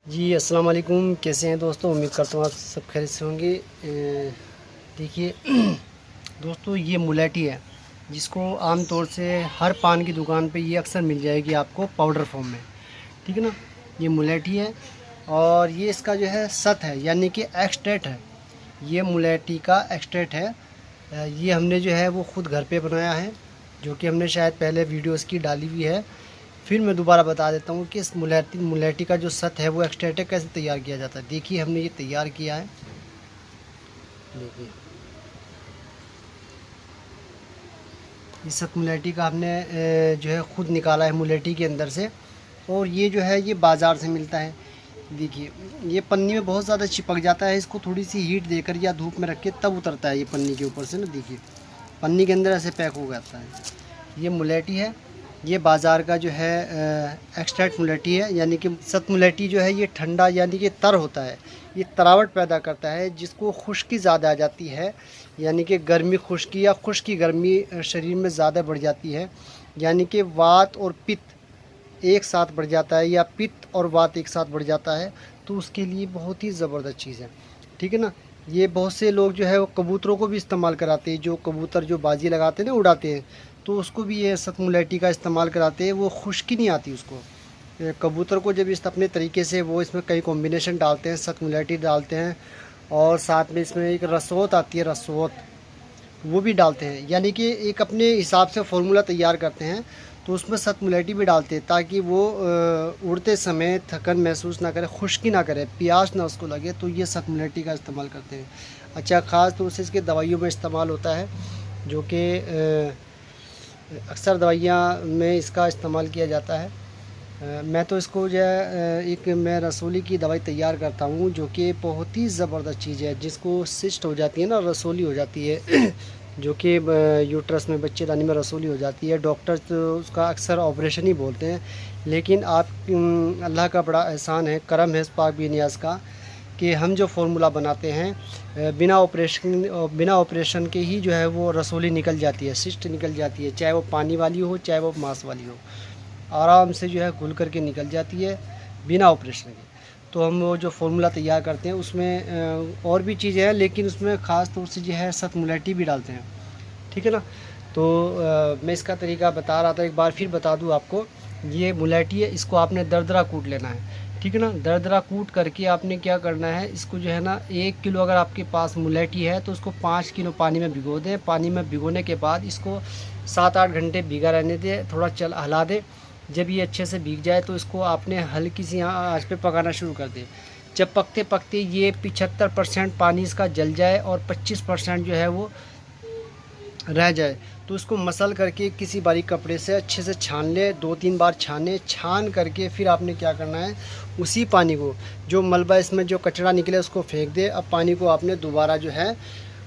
जी अस्सलाम वालेकुम। कैसे हैं दोस्तों? उम्मीद करता हूँ आप सब खैरियत से होंगे। देखिए दोस्तों, ये मुलेठी है जिसको आम तौर से हर पान की दुकान पे ये अक्सर मिल जाएगी आपको पाउडर फॉर्म में। ठीक है ना। ये मुलेठी है और ये इसका जो है सत है, यानी कि एक्सट्रैक्ट है। ये मुलेठी का एक्सट्रैक्ट है। ये हमने जो है वो ख़ुद घर पे बनाया है, जो कि हमने शायद पहले वीडियोस की डाली हुई है। फिर मैं दोबारा बता देता हूँ कि इस मुलेठी का जो सत है वो एक्सट्रैक्ट कैसे तैयार किया जाता है। देखिए हमने ये तैयार किया है। देखिए ये सत मुलेठी का हमने जो है ख़ुद निकाला है मुलेठी के अंदर से, और ये जो है ये बाज़ार से मिलता है। देखिए ये पन्नी में बहुत ज़्यादा चिपक जाता है, इसको थोड़ी सी हीट देकर या धूप में रख के तब उतरता है ये पन्नी के ऊपर से ना। देखिए पन्नी के अंदर ऐसे पैक हो जाता है। ये मुलेठी है, ये बाज़ार का जो है एक्सट्रैक्ट मुलेठी है। यानी कि सत मुलेठी जो है ये ठंडा यानी कि तर होता है, ये तरावट पैदा करता है जिसको खुश्की ज़्यादा आ जाती है। यानी कि गर्मी खुश्की या खुश्की गर्मी शरीर में ज़्यादा बढ़ जाती है, यानी कि वात और पित्त एक साथ बढ़ जाता है या पित्त और वात एक साथ बढ़ जाता है, तो उसके लिए बहुत ही ज़बरदस्त चीज़ है। ठीक है ना। ये बहुत से लोग जो है वो कबूतरों को भी इस्तेमाल कराते हैं, जो कबूतर जो बाजी लगाते हैं ना, उड़ाते हैं, तो उसको भी ये सत मुलेठी का इस्तेमाल कराते हैं। वो खुश्की नहीं आती उसको। कबूतर को जब इस अपने तरीके से वो इसमें कई कॉम्बिनेशन डालते हैं, सत मुलेठी डालते हैं और साथ में इसमें एक रसोत आती है, रसोत वो भी डालते हैं। यानी कि एक अपने हिसाब से फ़ॉर्मूला तैयार करते हैं, तो उसमें सत मुलेठी भी डालते हैं ताकि वो उड़ते समय थकन महसूस ना करे, खुश्की ना करे, प्यास ना उसको लगे, तो ये सत मुलेठी का इस्तेमाल करते हैं। अच्छा, ख़ास तौर से इसके दवाइयों में इस्तेमाल होता है, जो कि अक्सर दवाइयाँ में इसका इस्तेमाल किया जाता है। मैं तो इसको जो है एक मैं रसोली की दवाई तैयार करता हूँ, जो कि बहुत ही ज़बरदस्त चीज़ है। जिसको सिस्ट हो जाती है ना, रसोली हो जाती है जो कि यूट्रस में बच्चेदानी में रसोली हो जाती है। डॉक्टर तो उसका अक्सर ऑपरेशन ही बोलते हैं, लेकिन आप अल्लाह का बड़ा एहसान है, करम है इस पाक बीनियाज़ का, कि हम जो फार्मूला बनाते हैं बिना ऑपरेशन के ही जो है वो रसोली निकल जाती है, सिस्ट निकल जाती है, चाहे वो पानी वाली हो चाहे वो मांस वाली हो, आराम से जो है घुल करके निकल जाती है बिना ऑपरेशन के। तो हम वो जो फार्मूला तैयार करते हैं उसमें और भी चीज़ें हैं, लेकिन उसमें ख़ास तौर से जो है सत मुलेठी भी डालते हैं। ठीक है ना। तो मैं इसका तरीका बता रहा था, एक बार फिर बता दूं आपको। ये मुलेठी है, इसको आपने दरदरा कूट लेना है। ठीक है ना। दरदरा कूट करके आपने क्या करना है, इसको जो है ना 1 किलो अगर आपके पास मुलेठी है तो उसको 5 किलो पानी में भिगो दें। पानी में भिगोने के बाद इसको 7-8 घंटे भीगा रहने दें, थोड़ा हिला दें। जब ये अच्छे से भीग जाए तो इसको आपने हल्की सी आंच पे पकाना शुरू कर दें। जब पकते पकते ये 75% पानी इसका जल जाए और 25% जो है वो रह जाए, तो उसको मसल करके किसी बारीक कपड़े से अच्छे से छान ले। 2-3 बार छान करके फिर आपने क्या करना है, उसी पानी को, जो मलबा इसमें जो कचरा निकले उसको फेंक दे। अब पानी को आपने दोबारा जो है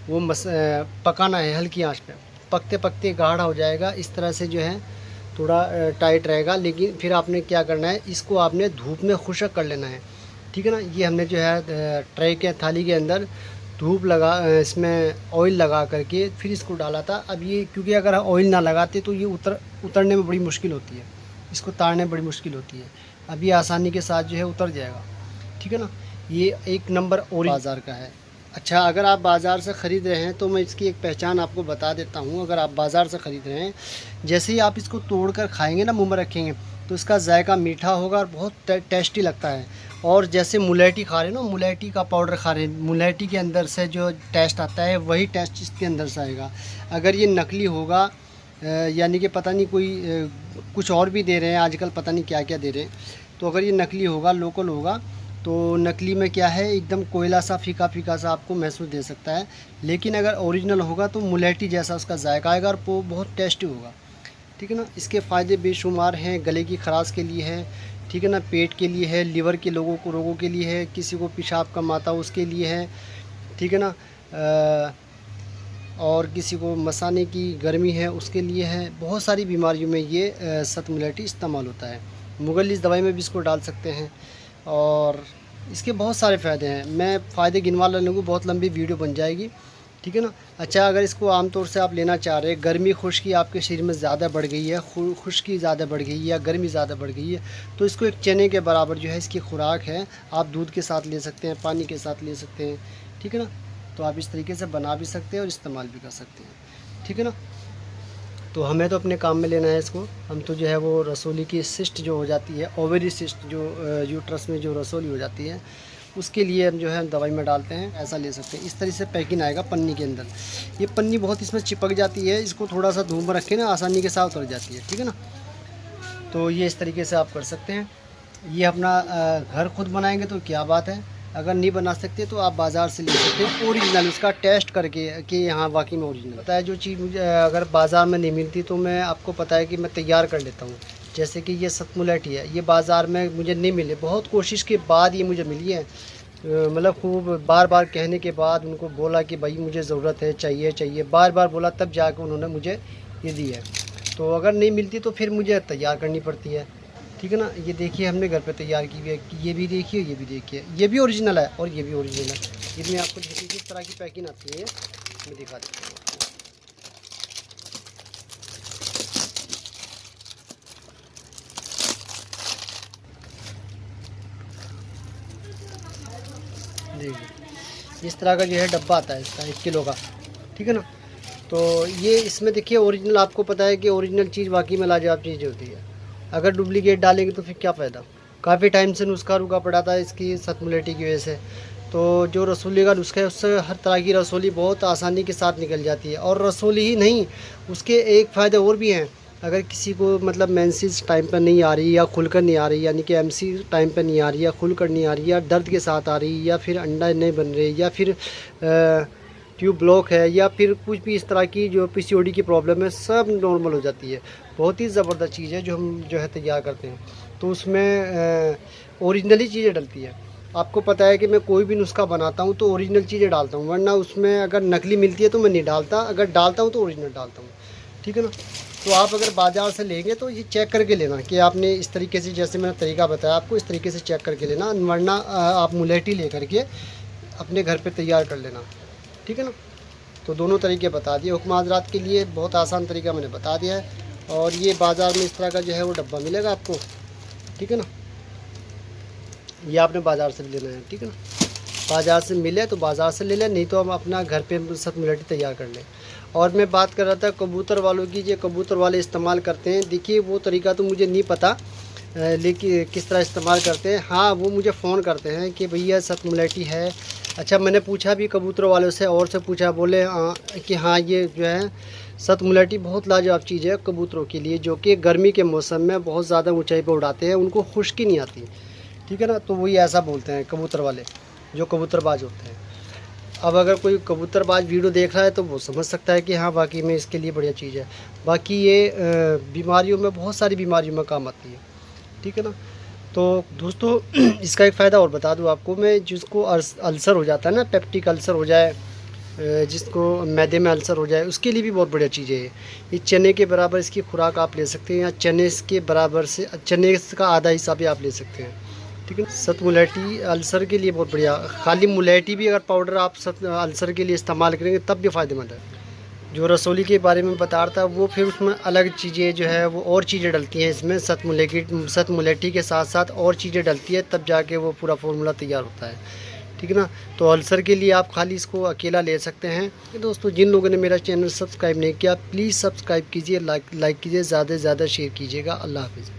वो पकाना है हल्की आंच पे। पकते पकते गाढ़ा हो जाएगा, इस तरह से जो है थोड़ा टाइट रहेगा। लेकिन फिर आपने क्या करना है, इसको आपने धूप में खुश्क कर लेना है। ठीक है ना। ये हमने जो है ट्रे के थाली के अंदर धूप लगा, इसमें ऑयल लगा करके फिर इसको डाला था। अब ये क्योंकि अगर ऑयल ना लगाते तो ये उतरने में बड़ी मुश्किल होती है, इसको तारने में बड़ी मुश्किल होती है। अब ये आसानी के साथ जो है उतर जाएगा। ठीक है ना। ये एक नंबर और बाज़ार का है। अच्छा, अगर आप बाज़ार से ख़रीद रहे हैं तो मैं इसकी एक पहचान आपको बता देता हूँ। अगर आप बाज़ार से ख़रीद रहे हैं, जैसे ही आप इसको तोड़ कर खाएँगे ना, मुँह में रखेंगे, तो इसका जायका मीठा होगा और बहुत टेस्टी लगता है। और जैसे मुलेठी खा रहे हैं ना, मुलेठी का पाउडर खा रहे हैं, मुलेठी के अंदर से जो टेस्ट आता है वही टेस्ट इसके अंदर से आएगा। अगर ये नकली होगा, यानी कि पता नहीं कोई कुछ और भी दे रहे हैं आजकल, पता नहीं क्या क्या दे रहे हैं, तो अगर ये नकली होगा, लोकल होगा, तो नकली में क्या है, एकदम कोयला सा फीका फीका सा आपको महसूस दे सकता है। लेकिन अगर ओरिजिनल होगा तो मुलेठी जैसा उसका जायका आएगा और वो बहुत टेस्टी होगा। ठीक है ना। इसके फ़ायदे बेशुमार हैं। गले की खराश के लिए है, ठीक है ना, पेट के लिए है, लिवर के रोगों के लिए है, किसी को पेशाब कम आता हो उसके लिए है। ठीक है ना। और किसी को मसाने की गर्मी है उसके लिए है। बहुत सारी बीमारियों में ये सत मुलेठी इस्तेमाल होता है। मुगल दवाई में भी इसको डाल सकते हैं और इसके बहुत सारे फ़ायदे हैं। मैं फ़ायदे गिनवा लेने को बहुत लंबी वीडियो बन जाएगी। ठीक है ना। अच्छा, अगर इसको आमतौर से आप लेना चाह रहे हैं, गर्मी खुश्की आपके शरीर में ज़्यादा बढ़ गई है, खुश्की ज़्यादा बढ़ गई है या गर्मी ज़्यादा बढ़ गई है, तो इसको एक चने के बराबर जो है इसकी खुराक है, आप दूध के साथ ले सकते हैं, पानी के साथ ले सकते हैं, ठीक है ना। तो आप इस तरीके से बना भी सकते हैं और इस्तेमाल भी कर सकते हैं, ठीक है ना। तो हमें तो अपने काम में लेना है इसको। हम तो जो है वो रसोली की सिस्ट जो हो जाती है, ओवरी सिस्ट जो यूट्रस में जो रसोली हो जाती है, उसके लिए हम जो है दवाई में डालते हैं, ऐसा ले सकते हैं। इस तरह से पैकिंग आएगा पन्नी के अंदर। ये पन्नी बहुत इसमें चिपक जाती है, इसको थोड़ा सा धूप में रखें ना, आसानी के साथ उतर जाती है, ठीक है ना। तो ये इस तरीके से आप कर सकते हैं। ये अपना घर खुद बनाएंगे तो क्या बात है, अगर नहीं बना सकते तो आप बाज़ार से ले सकते हैं ओरिजिनल, उसका टेस्ट करके कि यहाँ वाकई में ओरिजिनल पता है। जो चीज़ मुझे अगर बाज़ार में नहीं मिलती तो मैं आपको पता है कि मैं तैयार कर लेता हूँ। जैसे कि ये सतमुलेटी है, ये बाज़ार में मुझे नहीं मिले, बहुत कोशिश के बाद ये मुझे मिली है। मतलब खूब बार बार कहने के बाद उनको बोला कि भाई मुझे ज़रूरत है, चाहिए चाहिए, बार बार बोला, तब जाकर उन्होंने मुझे ये दी है। तो अगर नहीं मिलती तो फिर मुझे तैयार करनी पड़ती है, ठीक है ना। ये देखिए हमने घर पे तैयार की हुई है, ये भी देखिए, ये भी देखिए, ये भी ओरिजिनल है और ये भी ओरिजिनल है। ये मैं आपको देखिए किस तरह की पैकिंग आती है, मैं दिखा देता हूँ आपको। देखिए इस तरह का जो है डब्बा आता है इसका 1 किलो का, ठीक है ना। तो ये इसमें देखिए ओरिजिनल, आपको पता है कि ओरिजिनल चीज़ वाकई में लाजवाब चीज़ होती है। अगर डुप्लीकेट डालेंगे तो फिर क्या फ़ायदा। काफ़ी टाइम से नुस्खा रुका पड़ा था इसकी सतमुलेटी की वजह से। तो जो रसोली का नुस्खा है उससे हर तरह की रसोली बहुत आसानी के साथ निकल जाती है। और रसोली ही नहीं, उसके एक फ़ायदे और भी हैं। अगर किसी को मतलब मेंसेस टाइम पर नहीं आ रही या खुलकर नहीं आ रही, यानी कि एमसी टाइम पर नहीं आ रही या खुलकर नहीं आ रही या दर्द के साथ आ रही या फिर अंडा नहीं बन रही या फिर ट्यूब ब्लॉक है या फिर कुछ भी इस तरह की जो पीसीओडी की प्रॉब्लम है, सब नॉर्मल हो जाती है। बहुत ही ज़बरदस्त चीज़ है जो हम जो है तैयार करते हैं। तो उसमें ओरिजिनली चीज़ें डलती है। आपको पता है कि मैं कोई भी नुस्खा बनाता हूँ तो ओरिजिनल चीज़ें डालता हूँ, वरना उसमें अगर नकली मिलती है तो मैं नहीं डालता, अगर डालता हूँ तो ओरिजिनल डालता हूँ, ठीक है ना। तो आप अगर बाज़ार से लेंगे तो ये चेक करके लेना कि आपने इस तरीके से, जैसे मैंने तरीका बताया आपको, इस तरीके से चेक करके लेना, वरना आप मुलेठी ले करके अपने घर पे तैयार कर लेना, ठीक है ना। तो दोनों तरीके बता दिए। हुक्म हज़रात के लिए बहुत आसान तरीका मैंने बता दिया है। और ये बाज़ार में इस तरह का जो है वो डब्बा मिलेगा आपको, ठीक है ना। ये आपने बाज़ार से भी लेना है, ठीक है ना। बाज़ार से मिले तो बाज़ार से ले लें, नहीं तो हम अपना घर पे सतमुलेटी तैयार कर लें। और मैं बात कर रहा था कबूतर वालों की, जो कबूतर वाले इस्तेमाल करते हैं, देखिए वो तरीका तो मुझे नहीं पता, लेकिन किस तरह इस्तेमाल करते हैं। हाँ, वो मुझे फ़ोन करते हैं कि भैया सतमुलेटी है। अच्छा, मैंने पूछा भी कबूतर वालों से, और से पूछा, बोले कि हाँ ये जो है सतमुलेटी बहुत लाजवाब चीज़ है कबूतरों के लिए, जो कि गर्मी के मौसम में बहुत ज़्यादा ऊंचाई पर उड़ाते हैं, उनको खुश्की नहीं आती, ठीक है ना। तो वही ऐसा बोलते हैं कबूतर वाले जो कबूतरबाज होते हैं। अब अगर कोई कबूतरबाज वीडियो देख रहा है तो वो समझ सकता है कि हाँ वाकई में इसके लिए बढ़िया चीज़ है। बाकी ये बीमारियों में, बहुत सारी बीमारियों में काम आती है, ठीक है ना। तो दोस्तों इसका एक फ़ायदा और बता दूं आपको मैं, जिसको अल्सर हो जाता है ना, पेप्टिक अल्सर हो जाए, जिसको मैदे में अल्सर हो जाए, उसके लिए भी बहुत बढ़िया चीज़ है ये। चने के बराबर इसकी खुराक आप ले सकते हैं, या चने के बराबर से, चने का आधा हिस्सा भी आप ले सकते हैं, ठीक है। सतमुलेटी अल्सर के लिए बहुत बढ़िया। खाली मुलेठी भी अगर पाउडर आप अल्सर के लिए इस्तेमाल करेंगे तब भी फ़ायदेमंद है। जो रसोली के बारे में बता रहा था वो, फिर उसमें अलग चीज़ें जो है वो और चीज़ें डलती हैं इसमें, सतमुलेठी के साथ साथ और चीज़ें डलती है, तब जाके वो पूरा फार्मूला तैयार होता है, ठीक है ना। तो अल्सर के लिए आप खाली इसको अकेला ले सकते हैं। दोस्तों, जिन लोगों ने मेरा चैनल सब्सक्राइब नहीं किया, प्लीज़ सब्सक्राइब कीजिए, लाइक कीजिए, ज़्यादा से ज़्यादा शेयर कीजिएगा। अल्लाह हाफिज़।